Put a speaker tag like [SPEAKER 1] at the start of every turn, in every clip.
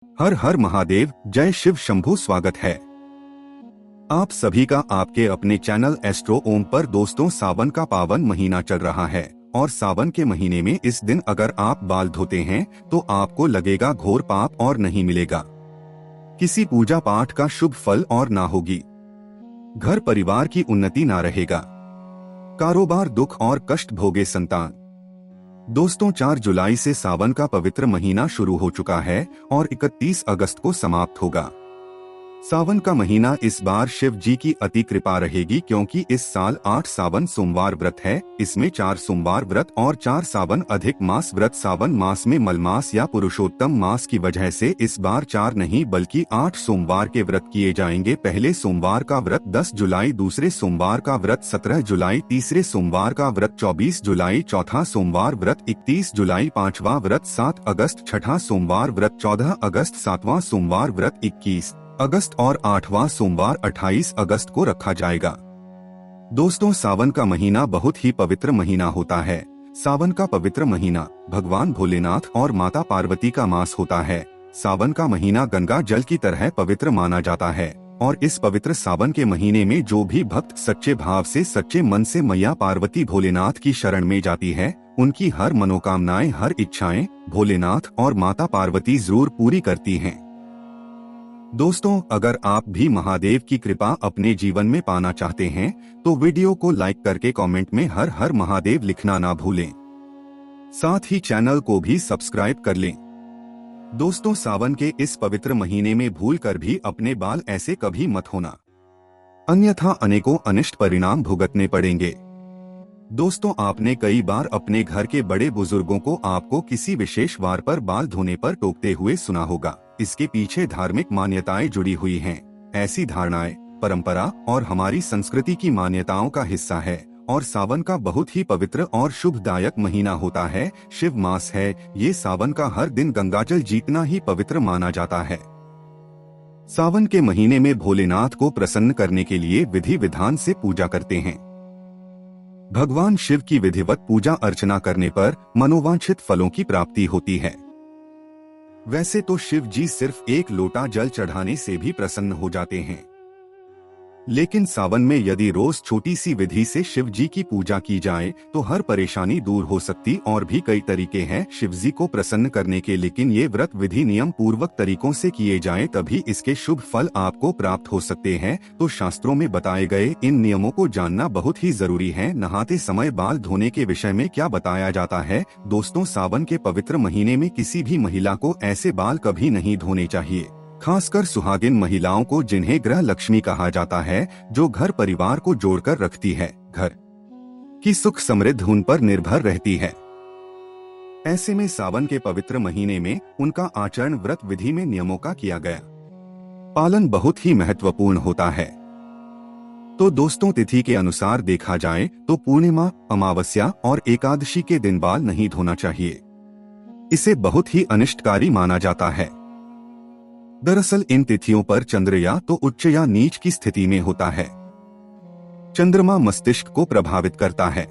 [SPEAKER 1] हर हर महादेव, जय शिव शंभू। स्वागत है आप सभी का आपके अपने चैनल एस्ट्रो ओम पर। दोस्तों, सावन का पावन महीना चल रहा है और सावन के महीने में इस दिन अगर आप बाल धोते हैं तो आपको लगेगा घोर पाप और नहीं मिलेगा किसी पूजा पाठ का शुभ फल और ना होगी घर परिवार की उन्नति ना रहेगा, कारोबार दुख और कष्ट भोगे संतान। दोस्तों, 4 जुलाई से सावन का पवित्र महीना शुरू हो चुका है और 31 अगस्त को समाप्त होगा। सावन का महीना इस बार शिव जी की अति कृपा रहेगी क्योंकि इस साल 8 सावन सोमवार व्रत है। इसमें 4 सोमवार व्रत और 4 सावन अधिक मास व्रत। सावन मास में मलमास या पुरुषोत्तम मास की वजह से इस बार 4 नहीं बल्कि 8 सोमवार के व्रत किए जाएंगे। पहले सोमवार का व्रत 10 जुलाई, दूसरे सोमवार का व्रत 17 जुलाई, तीसरे सोमवार का व्रत 24 जुलाई, चौथा सोमवार व्रत 31 जुलाई, पांचवा व्रत 7 अगस्त, छठा सोमवार व्रत 14 अगस्त, सातवां सोमवार व्रत 21 अगस्त और 8वां सोमवार 28 अगस्त को रखा जाएगा। दोस्तों, सावन का महीना बहुत ही पवित्र महीना होता है। सावन का पवित्र महीना भगवान भोलेनाथ और माता पार्वती का मास होता है। सावन का महीना गंगा जल की तरह पवित्र माना जाता है और इस पवित्र सावन के महीने में जो भी भक्त सच्चे भाव से सच्चे मन से मैया पार्वती भोलेनाथ की शरण में जाती है, उनकी हर मनोकामनाएं, हर इच्छाएं भोलेनाथ और माता पार्वती जरूर पूरी करती हैं। दोस्तों, अगर आप भी महादेव की कृपा अपने जीवन में पाना चाहते हैं तो वीडियो को लाइक करके कमेंट में हर हर महादेव लिखना ना भूलें। साथ ही चैनल को भी सब्सक्राइब कर लें। दोस्तों, सावन के इस पवित्र महीने में भूल कर भी अपने बाल ऐसे कभी मत होना, अन्यथा अनेकों अनिष्ट परिणाम भुगतने पड़ेंगे। दोस्तों, आपने कई बार अपने घर के बड़े बुजुर्गों को आपको किसी विशेष वार पर बाल धोने पर टोकते हुए सुना होगा। इसके पीछे धार्मिक मान्यताएं जुड़ी हुई हैं। ऐसी धारणाएं परंपरा और हमारी संस्कृति की मान्यताओं का हिस्सा है और सावन का बहुत ही पवित्र और शुभदायक महीना होता है। शिव मास है ये। सावन का हर दिन गंगाजल जितना ही पवित्र माना जाता है। सावन के महीने में भोलेनाथ को प्रसन्न करने के लिए विधि विधान से पूजा करते हैं। भगवान शिव की विधिवत पूजा अर्चना करने पर मनोवांछित फलों की प्राप्ति होती है। वैसे तो शिव जी सिर्फ 1 लोटा जल चढ़ाने से भी प्रसन्न हो जाते हैं, लेकिन सावन में यदि रोज छोटी सी विधि से शिव जी की पूजा की जाए तो हर परेशानी दूर हो सकती। और भी कई तरीके हैं शिव जी को प्रसन्न करने के, लेकिन ये व्रत विधि नियम पूर्वक तरीकों से किए जाएं तभी इसके शुभ फल आपको प्राप्त हो सकते हैं। तो शास्त्रों में बताए गए इन नियमों को जानना बहुत ही जरूरी है। नहाते समय बाल धोने के विषय में क्या बताया जाता है? दोस्तों, सावन के पवित्र महीने में किसी भी महिला को ऐसे बाल कभी नहीं धोने चाहिए, खासकर सुहागिन महिलाओं को जिन्हें गृह लक्ष्मी कहा जाता है, जो घर परिवार को जोड़कर रखती है, घर की सुख समृद्धि उन पर निर्भर रहती है। ऐसे में सावन के पवित्र महीने में उनका आचरण व्रत विधि में नियमों का किया गया पालन बहुत ही महत्वपूर्ण होता है। तो दोस्तों, तिथि के अनुसार देखा जाए तो पूर्णिमा, अमावस्या और एकादशी के दिन बाल नहीं धोना चाहिए। इसे बहुत ही अनिष्टकारी माना जाता है। दरअसल इन तिथियों पर चंद्र या तो उच्च या नीच की स्थिति में होता है। चंद्रमा मस्तिष्क को प्रभावित करता है।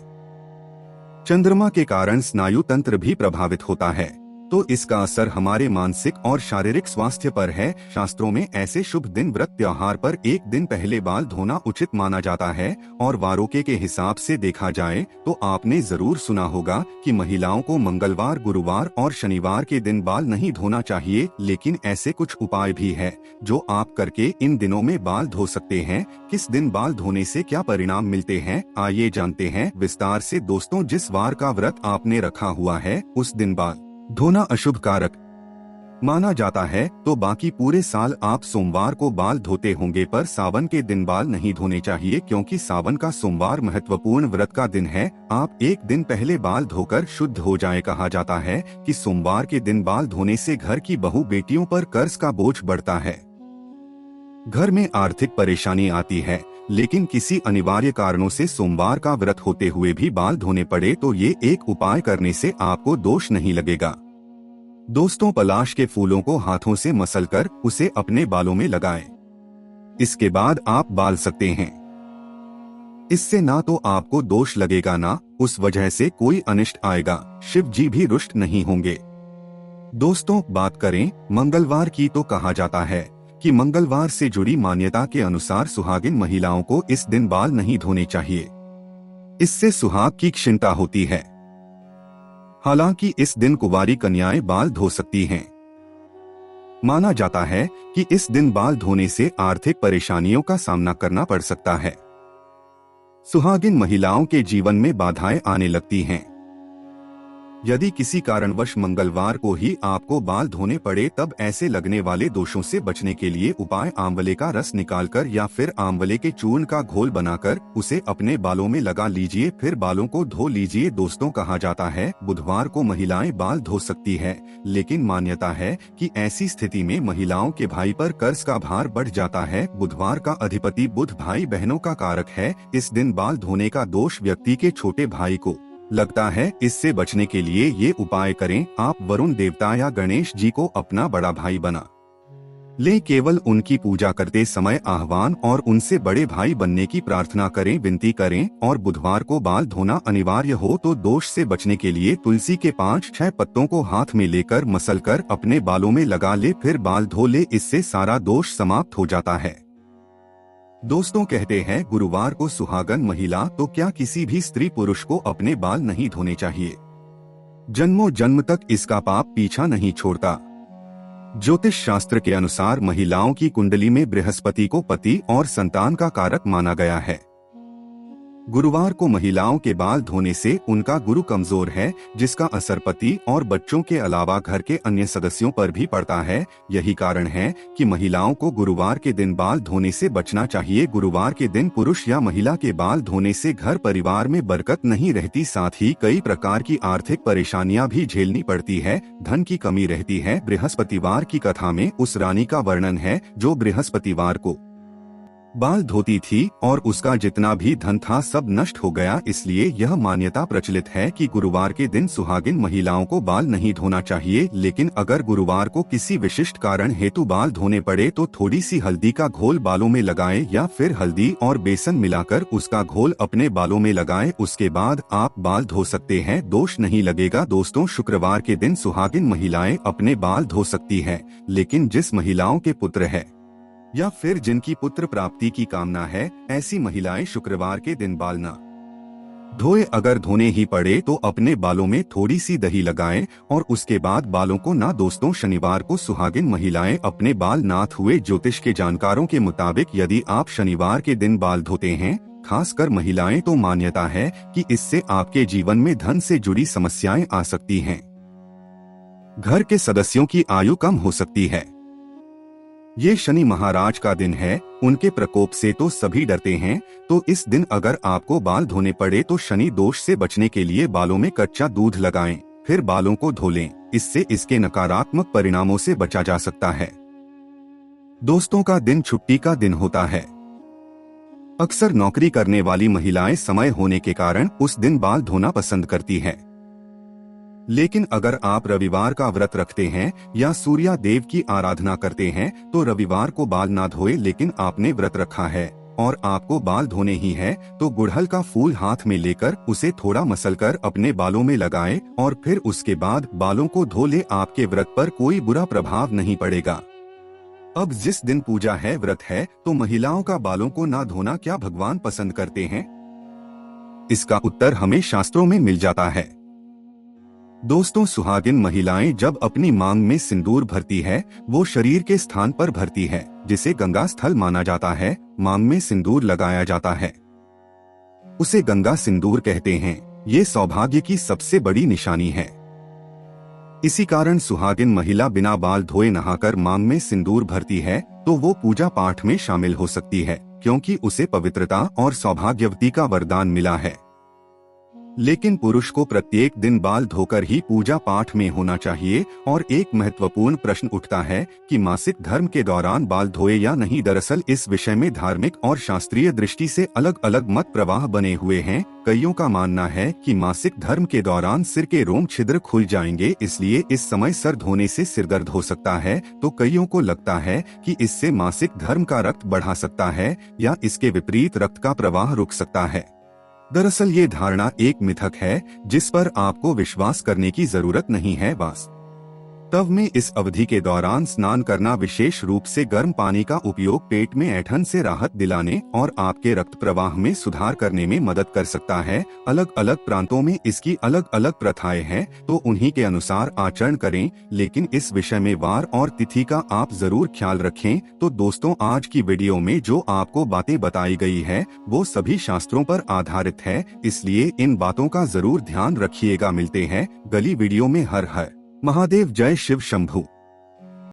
[SPEAKER 1] चंद्रमा के कारण स्नायु तंत्र भी प्रभावित होता है, तो इसका असर हमारे मानसिक और शारीरिक स्वास्थ्य पर है। शास्त्रों में ऐसे शुभ दिन, व्रत, त्योहार पर 1 दिन पहले बाल धोना उचित माना जाता है। और वारों के हिसाब से देखा जाए तो आपने जरूर सुना होगा कि महिलाओं को मंगलवार, गुरुवार और शनिवार के दिन बाल नहीं धोना चाहिए, लेकिन ऐसे कुछ उपाय भी है जो आप करके इन दिनों में बाल धो सकते हैं। किस दिन बाल धोने से क्या परिणाम मिलते हैं, आइए जानते हैं विस्तार से। दोस्तों, जिस वार का व्रत आपने रखा हुआ है उस दिन बाल धोना अशुभ कारक माना जाता है, तो बाकी पूरे साल आप सोमवार को बाल धोते होंगे, पर सावन के दिन बाल नहीं धोने चाहिए क्योंकि सावन का सोमवार महत्वपूर्ण व्रत का दिन है। आप 1 दिन पहले बाल धोकर शुद्ध हो जाएं। कहा जाता है कि सोमवार के दिन बाल धोने से घर की बहू बेटियों पर कर्ज का बोझ बढ़ता है, घर में आर्थिक परेशानी आती है। लेकिन किसी अनिवार्य कारणों से सोमवार का व्रत होते हुए भी बाल धोने पड़े तो ये एक उपाय करने से आपको दोष नहीं लगेगा। दोस्तों, पलाश के फूलों को हाथों से मसलकर उसे अपने बालों में लगाएं। इसके बाद आप बाल सकते हैं। इससे ना तो आपको दोष लगेगा, ना उस वजह से कोई अनिष्ट आएगा। शिव जी भी रुष्ट नहीं होंगे। दोस्तों, बात करें मंगलवार की तो कहा जाता है कि मंगलवार से जुड़ी मान्यता के अनुसार सुहागिन महिलाओं को इस दिन बाल नहीं धोने चाहिए। इससे सुहाग की क्षीणता होती है। हालांकि इस दिन कुंवारी कन्याएं बाल धो सकती हैं। माना जाता है कि इस दिन बाल धोने से आर्थिक परेशानियों का सामना करना पड़ सकता है। सुहागिन महिलाओं के जीवन में बाधाएं आने लगती हैं। यदि किसी कारणवश मंगलवार को ही आपको बाल धोने पड़े, तब ऐसे लगने वाले दोषों से बचने के लिए उपाय आंवले का रस निकालकर या फिर आंवले के चूर्ण का घोल बनाकर उसे अपने बालों में लगा लीजिए, फिर बालों को धो लीजिए। दोस्तों, कहा जाता है बुधवार को महिलाएं बाल धो सकती है, लेकिन मान्यता है कि ऐसी स्थिति में महिलाओं के भाई पर कर्ज का भार बढ़ जाता है। बुधवार का अधिपति बुध भाई बहनों का कारक है। इस दिन बाल धोने का दोष व्यक्ति के छोटे भाई को लगता है। इससे बचने के लिए ये उपाय करें। आप वरुण देवता या गणेश जी को अपना बड़ा भाई बना लें। केवल उनकी पूजा करते समय आह्वान और उनसे बड़े भाई बनने की प्रार्थना करें, विनती करें। और बुधवार को बाल धोना अनिवार्य हो तो दोष से बचने के लिए तुलसी के 5-6 पत्तों को हाथ में लेकर मसलकर अपने बालों में लगा ले, फिर बाल धो ले। इससे सारा दोष समाप्त हो जाता है। दोस्तों, कहते हैं गुरुवार को सुहागन महिला तो क्या किसी भी स्त्री पुरुष को अपने बाल नहीं धोने चाहिए। जन्मों जन्म तक इसका पाप पीछा नहीं छोड़ता। ज्योतिष शास्त्र के अनुसार महिलाओं की कुंडली में बृहस्पति को पति और संतान का कारक माना गया है। गुरुवार को महिलाओं के बाल धोने से उनका गुरु कमजोर है, जिसका असर पति और बच्चों के अलावा घर के अन्य सदस्यों पर भी पड़ता है। यही कारण है कि महिलाओं को गुरुवार के दिन बाल धोने से बचना चाहिए। गुरुवार के दिन पुरुष या महिला के बाल धोने से घर परिवार में बरकत नहीं रहती, साथ ही कई प्रकार की आर्थिक परेशानियां भी झेलनी पड़ती है, धन की कमी रहती है। बृहस्पतिवार की कथा में उस रानी का वर्णन है जो बृहस्पतिवार को बाल धोती थी और उसका जितना भी धन था सब नष्ट हो गया। इसलिए यह मान्यता प्रचलित है कि गुरुवार के दिन सुहागिन महिलाओं को बाल नहीं धोना चाहिए। लेकिन अगर गुरुवार को किसी विशिष्ट कारण हेतु बाल धोने पड़े तो थोड़ी सी हल्दी का घोल बालों में लगाएं या फिर हल्दी और बेसन मिलाकर उसका घोल अपने बालों में लगाएं। उसके बाद आप बाल धो सकते हैं, दोष नहीं लगेगा। दोस्तों, शुक्रवार के दिन सुहागिन महिलाएं अपने बाल धो सकती है, लेकिन जिस महिलाओं के पुत्र है या फिर जिनकी पुत्र प्राप्ति की कामना है, ऐसी महिलाएं शुक्रवार के दिन बाल ना धोए। अगर धोने ही पड़े तो अपने बालों में थोड़ी सी दही लगाएं और उसके बाद बालों को ना। दोस्तों, शनिवार को सुहागिन महिलाएं अपने बाल ना धोए। ज्योतिष के जानकारों के मुताबिक यदि आप शनिवार के दिन बाल धोते हैं, खासकर महिलाएं, तो मान्यता है कि इससे आपके जीवन में धन से जुड़ी समस्याएं आ सकती हैं। घर के सदस्यों की आयु कम हो सकती है। ये शनि महाराज का दिन है, उनके प्रकोप से तो सभी डरते हैं। तो इस दिन अगर आपको बाल धोने पड़े तो शनि दोष से बचने के लिए बालों में कच्चा दूध लगाएं, फिर बालों को धो लें। इससे इसके नकारात्मक परिणामों से बचा जा सकता है। दोस्तों, का दिन छुट्टी का दिन होता है। अक्सर नौकरी करने वाली महिलाएं समय होने के कारण उस दिन बाल धोना पसंद करती हैं। लेकिन अगर आप रविवार का व्रत रखते हैं या सूर्या देव की आराधना करते हैं तो रविवार को बाल ना धोए। लेकिन आपने व्रत रखा है और आपको बाल धोने ही है तो गुड़हल का फूल हाथ में लेकर उसे थोड़ा मसलकर अपने बालों में लगाएं और फिर उसके बाद बालों को धो ले। आपके व्रत पर कोई बुरा प्रभाव नहीं पड़ेगा। अब जिस दिन पूजा है, व्रत है, तो महिलाओं का बालों को ना धोना क्या भगवान पसंद करते हैं? इसका उत्तर हमें शास्त्रों में मिल जाता है। दोस्तों, सुहागिन महिलाएं जब अपनी मांग में सिंदूर भरती है, वो शरीर के स्थान पर भरती है, जिसे गंगा स्थल माना जाता है। मांग में सिंदूर लगाया जाता है, उसे गंगा सिंदूर कहते हैं। ये सौभाग्य की सबसे बड़ी निशानी है। इसी कारण सुहागिन महिला बिना बाल धोए नहाकर मांग में सिंदूर भरती है तो वो पूजा पाठ में शामिल हो सकती है, क्योंकि उसे पवित्रता और सौभाग्यवती का वरदान मिला है। लेकिन पुरुष को प्रत्येक दिन बाल धोकर ही पूजा पाठ में होना चाहिए। और एक महत्वपूर्ण प्रश्न उठता है कि मासिक धर्म के दौरान बाल धोए या नहीं। दरअसल इस विषय में धार्मिक और शास्त्रीय दृष्टि से अलग अलग मत प्रवाह बने हुए हैं। कईयों का मानना है कि मासिक धर्म के दौरान सिर के रोम छिद्र खुल जाएंगे, इसलिए इस समय सर धोने से सिर दर्द हो सकता है। तो कईयों को लगता है कि इससे मासिक धर्म का रक्त बढ़ा सकता है या इसके विपरीत रक्त का प्रवाह रुक सकता है। दरअसल ये धारणा एक मिथक है जिस पर आपको विश्वास करने की जरूरत नहीं है। बस तब में इस अवधि के दौरान स्नान करना विशेष रूप से गर्म पानी का उपयोग पेट में ऐंठन से राहत दिलाने और आपके रक्त प्रवाह में सुधार करने में मदद कर सकता है। अलग अलग प्रांतों में इसकी अलग अलग प्रथाएं हैं, तो उन्हीं के अनुसार आचरण करें, लेकिन इस विषय में वार और तिथि का आप जरूर ख्याल रखें। तो दोस्तों, आज की वीडियो में जो आपको बातें बताई गई है वो सभी शास्त्रों पर आधारित है, इसलिए इन बातों का जरूर ध्यान रखिएगा। मिलते हैं अगली वीडियो में। हर हर महादेव, जय शिव शंभू।